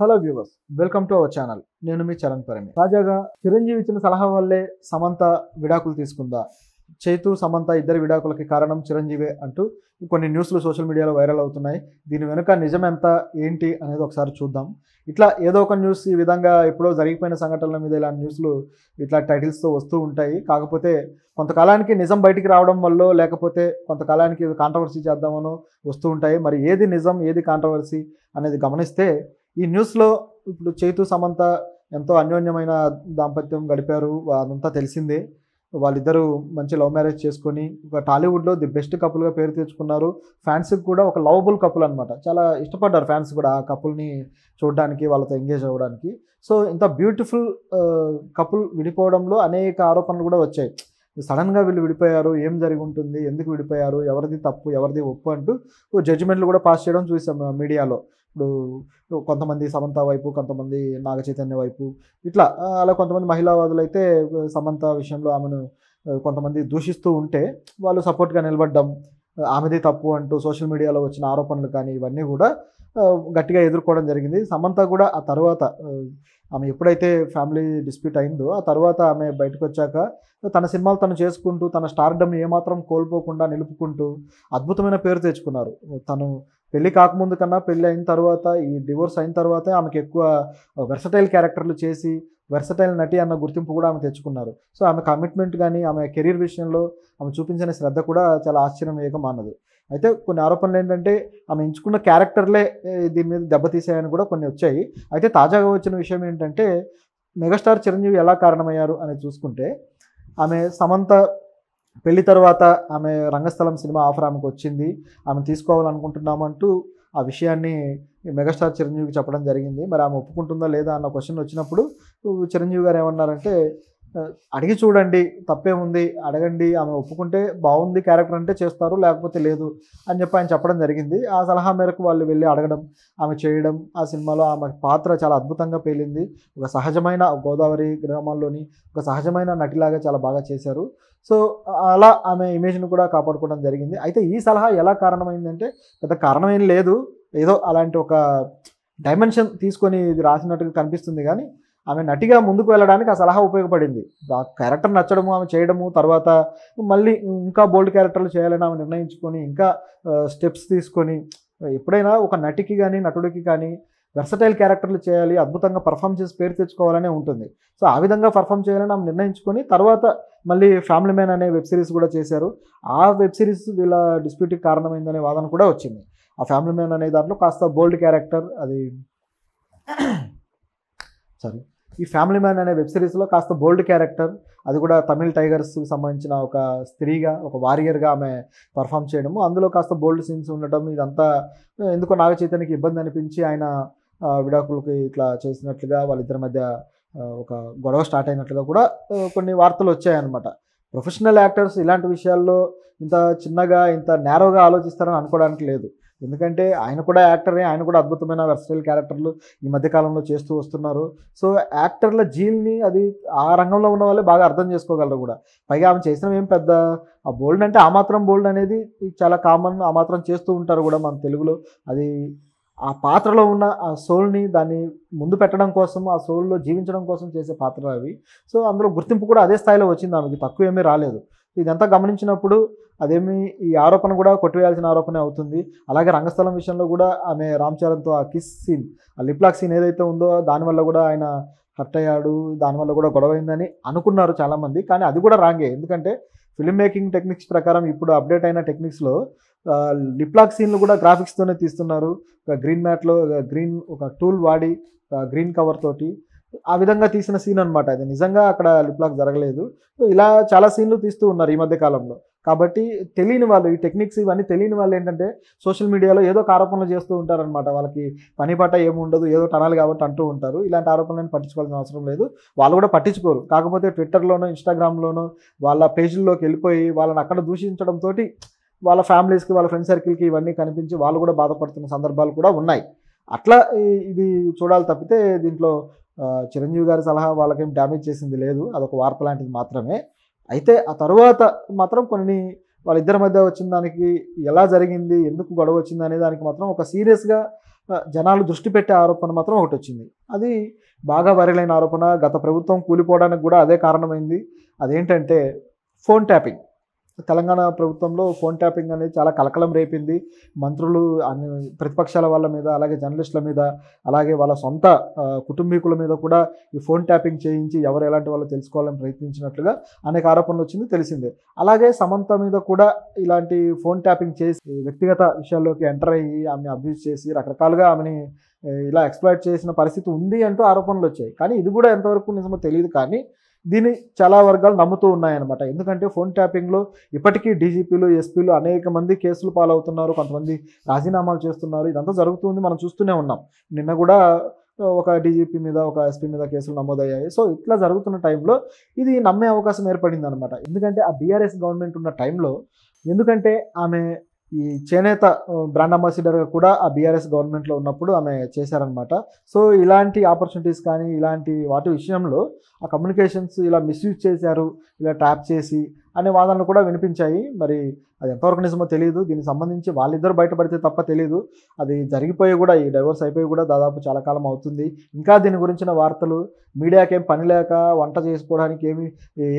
Hello viewers, welcome to our channel. నేను మీ చరణ్ పరిమి. తాజాగా చిరంజీవి ఇచ్చిన సలహా వల్లే సమంత విడాకులు తీసుకుందా, చైతు సమంత ఇద్దరి విడాకులకి కారణం చిరంజీవే అంటూ కొన్ని న్యూస్లు సోషల్ మీడియాలో వైరల్ అవుతున్నాయి. దీని వెనుక నిజం ఎంత ఏంటి అనేది ఒకసారి చూద్దాం. ఇట్లా ఏదో ఒక న్యూస్ ఈ విధంగా ఎప్పుడో జరిగిపోయిన సంఘటనల మీద ఇలాంటి న్యూస్లు ఇట్లా టైటిల్స్తో వస్తూ ఉంటాయి. కాకపోతే కొంతకాలానికి నిజం బయటికి రావడం వల్ల, లేకపోతే కొంతకాలానికి కాంట్రవర్సీ చేద్దామనో వస్తూ ఉంటాయి. మరి ఏది నిజం ఏది కాంట్రవర్సీ అనేది గమనిస్తే ఈ న్యూస్లో ఇప్పుడు చైతు సమంత ఎంతో అన్యోన్యమైన దాంపత్యం గడిపారు, అదంతా తెలిసిందే. వాళ్ళిద్దరూ మంచి లవ్ మ్యారేజ్ చేసుకొని ఒక టాలీవుడ్లో ది బెస్ట్ కపుల్గా పేరు తెచ్చుకున్నారు. ఫ్యాన్స్కి కూడా ఒక లవబుల్ కపుల్ అనమాట. చాలా ఇష్టపడ్డారు ఫ్యాన్స్ కూడా ఆ కపుల్ని చూడడానికి, వాళ్ళతో ఎంగేజ్ అవ్వడానికి. సో ఇంత బ్యూటిఫుల్ కపుల్ విడిపోవడంలో అనేక ఆరోపణలు కూడా వచ్చాయి. సడన్గా వీళ్ళు విడిపోయారు, ఏం జరిగి ఉంటుంది, ఎందుకు విడిపోయారు, ఎవరిది తప్పు ఎవరిది ఒప్పు అంటూ జడ్జిమెంట్లు కూడా పాస్ చేయడం చూసాం మీడియాలో. ఇప్పుడు కొంతమంది సమంత వైపు, కొంతమంది నాగ చైతన్య వైపు, ఇట్లా అలా కొంతమంది మహిళావాదులు అయితే సమంత విషయంలో ఆమెను కొంతమంది దూషిస్తూ ఉంటే వాళ్ళు సపోర్ట్గా నిలబడ్డం, ఆమెది తప్పు అంటూ సోషల్ మీడియాలో వచ్చిన ఆరోపణలు కానీ ఇవన్నీ కూడా గట్టిగా ఎదుర్కోవడం జరిగింది. సమంత కూడా ఆ తర్వాత ఆమె ఎప్పుడైతే ఫ్యామిలీ డిస్ప్యూట్ అయిందో ఆ తర్వాత ఆమె బయటకు వచ్చాక తన సినిమాలు తను చేసుకుంటూ తన స్టార్డమ్ ఏమాత్రం కోల్పోకుండా నిలుపుకుంటూ అద్భుతమైన పేరు తెచ్చుకున్నారు. తను పెళ్లి కాకముందు కన్నా పెళ్ళి అయిన తర్వాత, ఈ డివోర్స్ అయిన తర్వాతే ఆమెకు ఎక్కువ వెర్సటైల్ క్యారెక్టర్లు చేసి వెర్సటైల్ నటి అన్న గుర్తింపు కూడా ఆమె తెచ్చుకున్నారు. సో ఆమె కమిట్మెంట్ కానీ ఆమె కెరీర్ విషయంలో ఆమె చూపించిన శ్రద్ధ కూడా చాలా ఆశ్చర్యం మానదు. అయితే కొన్ని ఆరోపణలు ఏంటంటే ఆమె ఎంచుకున్న క్యారెక్టర్లే దీని మీద దెబ్బతీసాయని కూడా కొన్ని వచ్చాయి. అయితే తాజాగా వచ్చిన విషయం ఏంటంటే మెగాస్టార్ చిరంజీవి ఎలా కారణమయ్యారు అనేది చూసుకుంటే, ఆమె సమంత పెళ్లి తర్వాత ఆమె రంగస్థలం సినిమా ఆఫర్ ఆమెకు వచ్చింది, ఆమెను తీసుకోవాలనుకుంటున్నామంటూ ఆ విషయాన్ని మెగాస్టార్ చిరంజీవికి చెప్పడం జరిగింది. మరి ఆమె ఒప్పుకుంటుందా లేదా అన్న క్వశ్చన్ వచ్చినప్పుడు చిరంజీవి గారు ఏమన్నారంటే, అడిగి చూడండి, తప్పేముంది, అడగండి, ఆమె ఒప్పుకుంటే బాగుంది క్యారెక్టర్ అంటే చేస్తారు, లేకపోతే లేదు అని చెప్పి ఆయన చెప్పడం జరిగింది. ఆ సలహా మేరకు వాళ్ళు వెళ్ళి అడగడం, ఆమె చేయడం, ఆ సినిమాలో ఆమె పాత్ర చాలా అద్భుతంగా పేలింది. ఒక సహజమైన గోదావరి గ్రామాల్లోని ఒక సహజమైన నటిలాగా చాలా బాగా చేశారు. సో అలా ఆమె ఇమేజ్ను కూడా కాపాడుకోవడం జరిగింది. అయితే ఈ సలహా ఎలా కారణమైందంటే పెద్ద కారణం ఏం లేదు, ఏదో అలాంటి ఒక డైమెన్షన్ తీసుకొని ఇది రాసినట్టుగా కనిపిస్తుంది. కానీ ఆమె నటిగా ముందుకు వెళ్ళడానికి ఆ సలహా ఉపయోగపడింది. ఆ క్యారెక్టర్ నచ్చడము, ఆమె చేయడము, తర్వాత మళ్ళీ ఇంకా బోల్డ్ క్యారెక్టర్లు చేయాలని ఆమె నిర్ణయించుకొని ఇంకా స్టెప్స్ తీసుకొని, ఎప్పుడైనా ఒక నటికి కానీ నటుడికి కానీ వెర్సటైల్ క్యారెక్టర్లు చేయాలి, అద్భుతంగా పర్ఫామ్ చేసి పేరు తెచ్చుకోవాలనే ఉంటుంది. సో ఆ విధంగా పర్ఫామ్ చేయాలని ఆమె నిర్ణయించుకొని తర్వాత మళ్ళీ ఫ్యామిలీ మ్యాన్ అనే వెబ్ సిరీస్ కూడా చేశారు. ఆ వెబ్ సిరీస్ వీళ్ళ డిస్ప్యూట్కి కారణమైందనే వాదన కూడా వచ్చింది. ఆ ఫ్యామిలీ మ్యాన్ అనే దాంట్లో కాస్త బోల్డ్ క్యారెక్టర్, అది సారీ ఈ ఫ్యామిలీ మ్యాన్ అనే వెబ్ సిరీస్లో కాస్త బోల్డ్ క్యారెక్టర్, అది కూడా తమిళ్ టైగర్స్కి సంబంధించిన ఒక స్త్రీగా, ఒక వారియర్గా ఆమె పర్ఫామ్ చేయడము, అందులో కాస్త బోల్డ్ సీన్స్ ఉండటం, ఇదంతా ఎందుకో నాగ చైతన్యకి ఇబ్బంది అనిపించి ఆయన విడాకులకి ఇట్లా చేసినట్లుగా వాళ్ళిద్దరి మధ్య ఒక గొడవ స్టార్ట్ అయినట్లుగా కూడా కొన్ని వార్తలు వచ్చాయన్నమాట. ప్రొఫెషనల్ యాక్టర్స్ ఇలాంటి విషయాల్లో ఇంత చిన్నగా ఇంత నేరోగా ఆలోచిస్తారని అనుకోవడానికి లేదు. ఎందుకంటే ఆయన కూడా యాక్టరే, ఆయన కూడా అద్భుతమైన వెర్సటైల్ క్యారెక్టర్లు ఈ మధ్యకాలంలో చేస్తూ వస్తున్నారు. సో యాక్టర్ల జీల్ని అది ఆ రంగంలో ఉన్న వాళ్ళే బాగా అర్థం చేసుకోగలరు కూడా. పైగా ఆమె చేసినవి ఏం పెద్ద ఆ బోల్డ్ అంటే ఆ మాత్రం బోల్డ్ అనేది చాలా కామన్, ఆ మాత్రం చేస్తూ ఉంటారు కూడా మన తెలుగులో. అది ఆ పాత్రలో ఉన్న ఆ సోల్ని దాన్ని ముందు పెట్టడం కోసం, ఆ సోల్లో జీవించడం కోసం చేసే పాత్రలు అవి. సో అందులో గుర్తింపు కూడా అదే స్థాయిలో వచ్చింది, ఆమెకి తక్కువ ఏమీ రాలేదు. ఇదంతా గమనించినప్పుడు అదేమి ఈ ఆరోపణ కూడా కొట్టివేయాల్సిన ఆరోపణ అవుతుంది. అలాగే రంగస్థలం విషయంలో కూడా ఆమె రామ్ చరణ్తో ఆ కిస్ సీన్, ఆ లిప్లాక్ సీన్ ఏదైతే ఉందో దానివల్ల కూడా ఆయన హర్ట్ అయ్యాడు, దానివల్ల కూడా గొడవైందని అనుకున్నారు చాలామంది. కానీ అది కూడా రాంగే. ఎందుకంటే ఫిల్మ్ మేకింగ్ టెక్నిక్స్ ప్రకారం ఇప్పుడు అప్డేట్ అయిన టెక్నిక్స్లో లిప్లాక్ సీన్లు కూడా గ్రాఫిక్స్తోనే తీస్తున్నారు. ఒక గ్రీన్ మ్యాట్లో గ్రీన్ ఒక టూల్ వాడి గ్రీన్ కవర్ తోటి ఆ విధంగా తీసిన సీన్ అనమాట. అది నిజంగా అక్కడ లిప్లాక్ జరగలేదు. సో ఇలా చాలా సీన్లు తీస్తూ ఉన్నారు ఈ మధ్య కాలంలో. కాబట్టి తెలియని వాళ్ళు, ఈ టెక్నిక్స్ ఇవన్నీ తెలియని వాళ్ళు ఏంటంటే సోషల్ మీడియాలో ఏదో ఒక ఆరోపణలు చేస్తూ ఉంటారనమాట. వాళ్ళకి పని పాట ఏముండదు, ఏదో టనాలి కాబట్టి అంటూ ఉంటారు. ఇలాంటి ఆరోపణలను పట్టించుకోవాల్సిన అవసరం లేదు, వాళ్ళు కూడా పట్టించుకోరు. కాకపోతే ట్విట్టర్లోనో ఇన్స్టాగ్రామ్లోనో వాళ్ళ పేజీల్లోకి వెళ్ళిపోయి వాళ్ళని అక్కడ దూషించడంతో వాళ్ళ ఫ్యామిలీస్కి, వాళ్ళ ఫ్రెండ్ సర్కిల్కి ఇవన్నీ కనిపించి వాళ్ళు కూడా బాధపడుతున్న సందర్భాలు కూడా ఉన్నాయి. అట్లా ఇది చూడాలి తప్పితే దీంట్లో చిరంజీవి గారి సలహా వాళ్ళకేం డ్యామేజ్ చేసింది లేదు, అదొక వార్త లాంటిది మాత్రమే. అయితే ఆ తర్వాత మాత్రం కొన్ని వాళ్ళిద్దరి మధ్య వచ్చిన దానికి ఎలా జరిగింది, ఎందుకు గొడవ వచ్చింది అనే దానికి మాత్రం ఒక సీరియస్గా జనాలు దృష్టి పెట్టే ఆరోపణ మాత్రం ఒకటి వచ్చింది. అది బాగా వైరల్ అయిన ఆరోపణ. గత ప్రభుత్వం కూలిపోవడానికి కూడా అదే కారణమైంది. అదేంటంటే ఫోన్ ట్యాపింగ్. తెలంగాణ ప్రభుత్వంలో ఫోన్ ట్యాపింగ్ అనేది చాలా కలకలం రేపింది. మంత్రులు అన్ని ప్రతిపక్షాల వాళ్ళ మీద, అలాగే జర్నలిస్టుల మీద, అలాగే వాళ్ళ సొంత కుటుంబీకుల మీద కూడా ఈ ఫోన్ ట్యాపింగ్ చేయించి ఎవరు ఎలాంటి వాళ్ళు తెలుసుకోవాలని ప్రయత్నించినట్లుగా అనేక ఆరోపణలు వచ్చింది తెలిసిందే. అలాగే సమంత మీద కూడా ఇలాంటి ఫోన్ ట్యాపింగ్ చేసి వ్యక్తిగత విషయాల్లోకి ఎంటర్ అయ్యి ఆమెని అబ్యూజ్ చేసి రకరకాలుగా ఆమెని ఇలా ఎక్స్‌ప్లాయిట్ చేసిన పరిస్థితి ఉంది అంటూ ఆరోపణలు వచ్చాయి. కానీ ఇది కూడా ఎంతవరకు నిజమో తెలీదు. కానీ దీన్ని చాలా వర్గాలు నమ్ముతూ ఉన్నాయన్నమాట. ఎందుకంటే ఫోన్ ట్యాపింగ్‌లో ఇప్పటికీ డీజీపీలు, ఎస్పీలు అనేక మంది కేసులు పాలవుతున్నారు. కొంతమంది రాజీనామాలు చేస్తున్నారు. ఇదంతా జరుగుతుంది. మనం చూస్తూనే ఉన్నాం. నిన్న కూడా ఒక డీజీపీ మీద, ఒక ఎస్పీ మీద కేసులు నమోదయ్యాయి. సో ఇట్లా జరుగుతున్న టైంలో ఇది నమ్మే అవకాశం ఏర్పడిందనమాట. ఎందుకంటే ఆ బీఆర్ఎస్ గవర్నమెంట్ ఉన్న టైంలో ఎందుకంటే ఆమె ఈ చేనేత బ్రాండ్ అంబాసిడర్‌గా కూడా ఆ బీఆర్ఎస్ గవర్నమెంట్‌లో ఉన్నప్పుడు ఆమె చేశారనమాట. సో ఇలాంటి ఆపర్చునిటీస్ కానీ, ఇలాంటి వాటి విషయంలో ఆ కమ్యూనికేషన్స్ ఇలా మిస్‌యూజ్ చేశారు, ఇలా ట్యాప్ చేసి అనే వాదనలు కూడా వినిపించాయి. మరి అది ఎంతవరకు నిజమో తెలీదు. దీనికి సంబంధించి వాళ్ళిద్దరూ బయటపడితే తప్ప తెలీదు. అది జరిగిపోయి కూడా ఈ డైవోర్స్ అయిపోయి కూడా దాదాపు చాలా కాలం అవుతుంది. ఇంకా దీని గురించిన వార్తలు మీడియాకేం పని లేక వంట చేసుకోవడానికి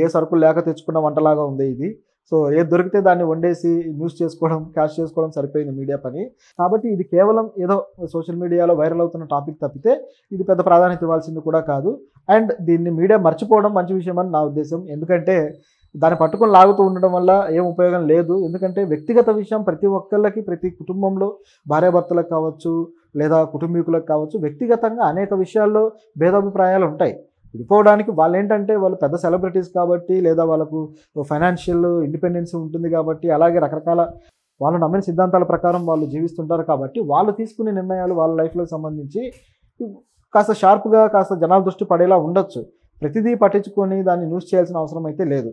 ఏ సరుకులు లేక తెచ్చుకున్న వంటలాగా ఉంది ఇది. సో ఏది దొరికితే దాన్ని వండేసి న్యూస్ చేసుకోవడం, క్యాష్ చేసుకోవడం సరిపోయింది మీడియా పని. కాబట్టి ఇది కేవలం ఏదో సోషల్ మీడియాలో వైరల్ అవుతున్న టాపిక్ తప్పితే ఇది పెద్ద ప్రాధాన్యత ఇవ్వాల్సింది కూడా కాదు. అండ్ దీన్ని మీడియా మర్చిపోవడం మంచి విషయం అని నా ఉద్దేశం. ఎందుకంటే దాన్ని పట్టుకొని లాగుతూ ఉండడం వల్ల ఏం ఉపయోగం లేదు. ఎందుకంటే వ్యక్తిగత విషయం ప్రతి ఒక్కళ్ళకి, ప్రతి కుటుంబంలో భార్యాభర్తలకు కావచ్చు, లేదా కుటుంబీకులకు కావచ్చు, వ్యక్తిగతంగా అనేక విషయాల్లో భేదాభిప్రాయాలు ఉంటాయి. విడిపోవడానికి వాళ్ళేంటంటే వాళ్ళు పెద్ద సెలబ్రిటీస్ కాబట్టి, లేదా వాళ్ళకు ఫైనాన్షియల్ ఇండిపెండెన్స్ ఉంటుంది కాబట్టి, అలాగే రకరకాల వాళ్ళు నమ్మిన సిద్ధాంతాల ప్రకారం వాళ్ళు జీవిస్తుంటారు కాబట్టి, వాళ్ళు తీసుకునే నిర్ణయాలు వాళ్ళ లైఫ్‌లోకి సంబంధించి కాస్త షార్ప్‌గా, కాస్త జనాల దృష్టి పడేలా ఉండొచ్చు. ప్రతిదీ పట్టించుకొని దాన్ని న్యూస్ చేయాల్సిన అవసరం అయితే లేదు.